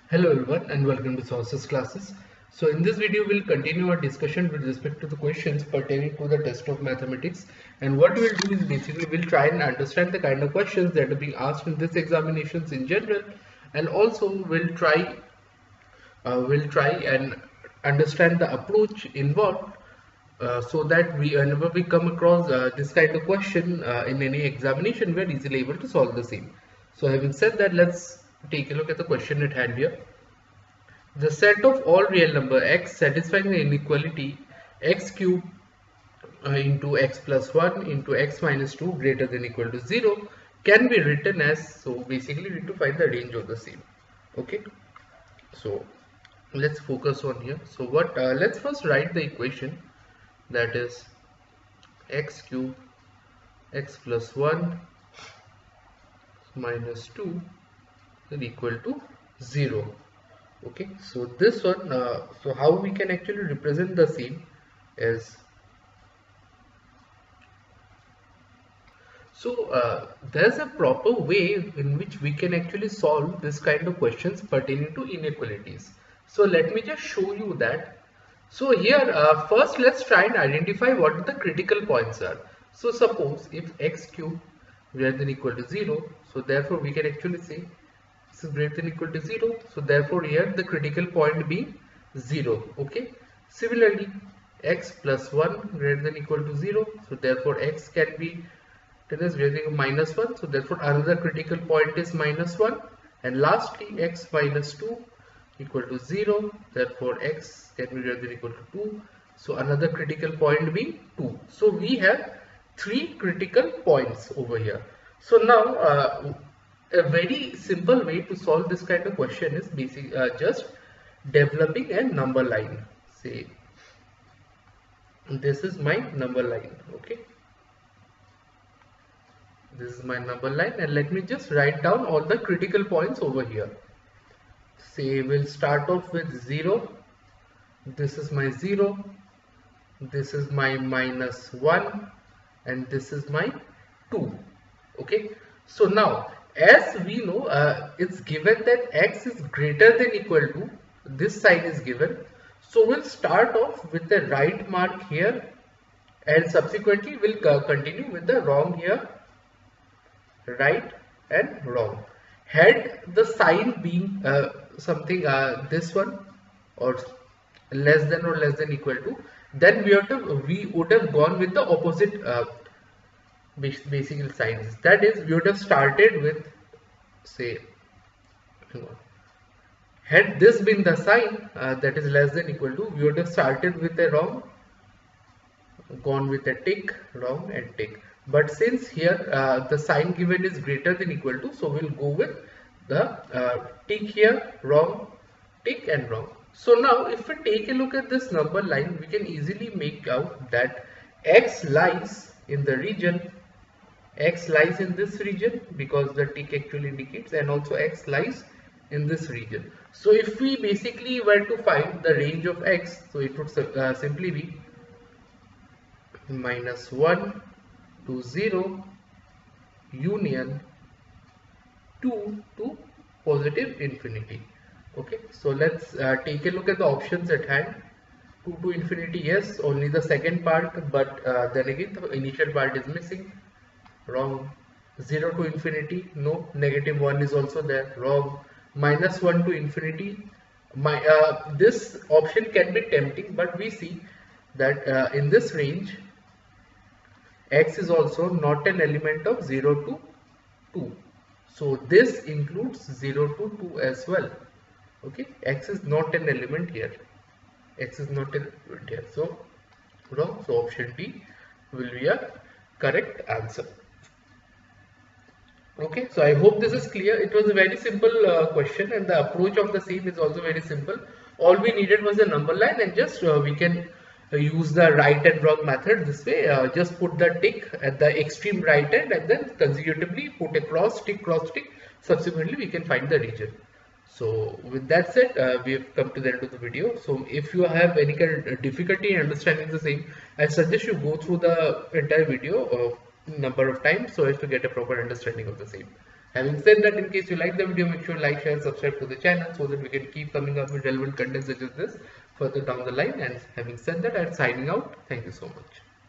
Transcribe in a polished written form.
Hello everyone and welcome to Sources classes. So in this video we'll continue our discussion with respect to the questions pertaining to the test of mathematics, and what we'll do is basically we'll try and understand the kind of questions that are being asked in this examinations in general, and also we'll try and understand the approach involved, so that whenever we come across this kind of question in any examination, we're easily able to solve the same. So having said that, let's take a look at the question at hand here. The set of all real number x satisfying the inequality x cube into x plus 1 into x minus 2 greater than equal to 0 can be written as, so basically we need to find the range of the same. Okay, so let's focus on here. So let's first write the equation, that is x cube x plus 1 minus 2 is equal to 0. Okay, so this one, so how we can actually represent the same is, there's a proper way in which we can actually solve this kind of questions pertaining to inequalities. So let me just show you that. So here, first let's try and identify what the critical points are. So suppose if x cube greater than equal to 0, so therefore we can actually say this is greater than equal to 0, so therefore here the critical point be 0. Okay, similarly x plus 1 greater than equal to 0, so therefore x can be greater than minus 1, so therefore another critical point is minus 1, and lastly x minus 2 equal to 0, therefore x can be greater than equal to 2, so another critical point be 2. So we have three critical points over here. So now a very simple way to solve this kind of question is just developing a number line. Say this is my number line. Okay, this is my number line, and let me just write down all the critical points over here. Say we'll start off with 0. This is my 0, this is my minus 1, and this is my 2. Okay, so now as we know, it's given that x is greater than equal to, this sign is given, so we'll start off with the right mark here, and subsequently we'll continue with the wrong here, right and wrong. Had the sign been something this one, or less than or less than equal to, then we would have gone with the opposite basic signs. That is, we would have started with, say, had this been the sign that is less than equal to, we would have started with a wrong, gone with a tick, wrong and tick. But since here the sign given is greater than equal to, so we'll go with the tick here, wrong, tick and wrong. So now if we take a look at this number line, we can easily make out that x lies in the region, x lies in this region because the tick actually indicates, and also x lies in this region. So if we basically were to find the range of x, so it would simply be minus 1 to 0 union 2 to positive infinity. Okay, so let's take a look at the options at hand. 2 to infinity, yes, only the second part, but then again the initial part is missing, wrong. 0 to infinity, no. Negative 1 is also there, wrong. Minus 1 to infinity, this option can be tempting, but we see that in this range x is also not an element of 0 to 2, so this includes 0 to 2 as well. Okay, x is not an element here, x is not an element here, so wrong. So option D will be a correct answer. Okay, so I hope this is clear. It was a very simple question, and the approach of the same is also very simple. All we needed was a number line, and just we can use the right and wrong method this way. Just put the tick at the extreme right end, and then consecutively put a cross tick, subsequently we can find the region. So with that said, we have come to the end of the video. So if you have any kind of difficulty in understanding the same, I suggest you go through the entire video number of times so as to get a proper understanding of the same. Having said that, in case you like the video, make sure to like, share, subscribe to the channel so that we can keep coming up with relevant content such as this further down the line. And having said that, I'm signing out. Thank you so much.